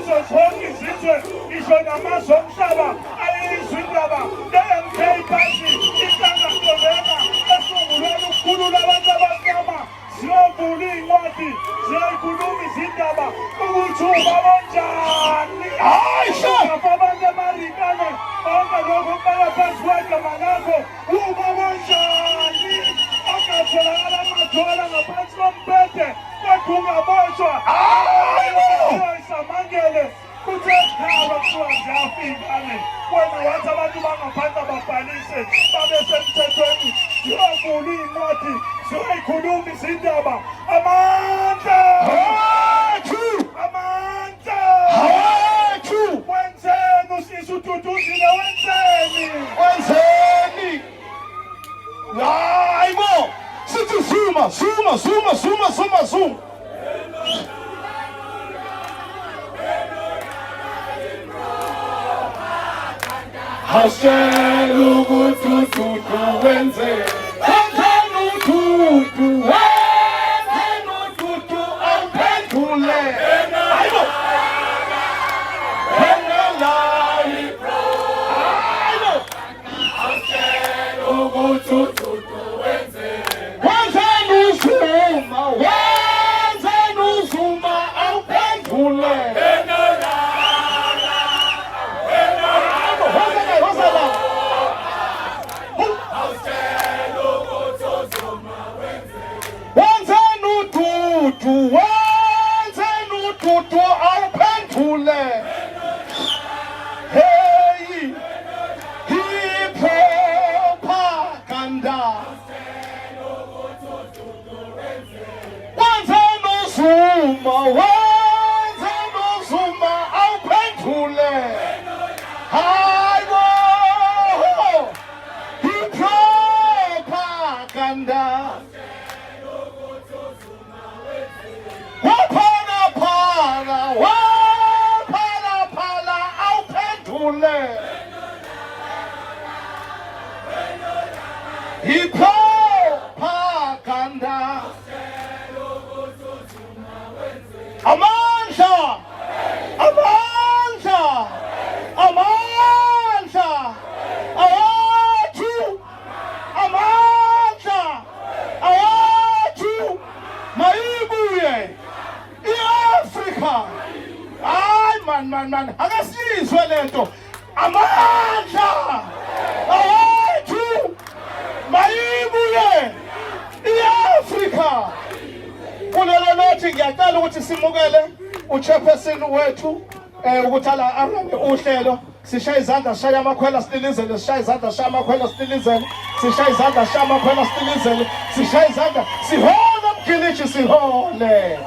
kuzo zonke izizwe ngisho namazwe omhlaba ayelizwe indaba le-MK Party inhlanganisela esungulwe ukukhulula abantu abamnyama ziyovula iy'ncwadi ziyayikhuluma izindaba ukuthi ubaba onjani afa abantu amarikane onke lokho okubala phansi kwegama lakho ubaba onjani ongatholakala amadwala ngaphansi kombhede kodwa ungaboshwa isamangele kuthe ekhaya kuthiwa ziyafikane wena wathi abantu bangaphandle babhalise babe semthethweni ziyovula iy'ncwadi ziyayikhuluma izindaba amandla amandla wenzeni usisi ududuzile wenzeni hayi bo sithi suma Hashtag ukuthi wenze awuphendule hayibo wenzeni uzuma awuphendule wenzeni ududu awuphendule hey propaganda wenzeni uzuma awuphendule hayibo propaganda waphala awuphendule propaganda amandla awathu mayibuye iAfrika hayi man akasizwe lento amandla awathu mayibuye iAfrika kulelo lothi ngiyacela ukuthi simukele uchairperson wethu ukuthi ala arame uhlelo sishaya izandla sishaya amakhwela sililizele sishaya izandla sishaya amakhwela sililizele sishaya izandla sishaya amakhwela sililizele sishaya izandla sihole mgilishi sihole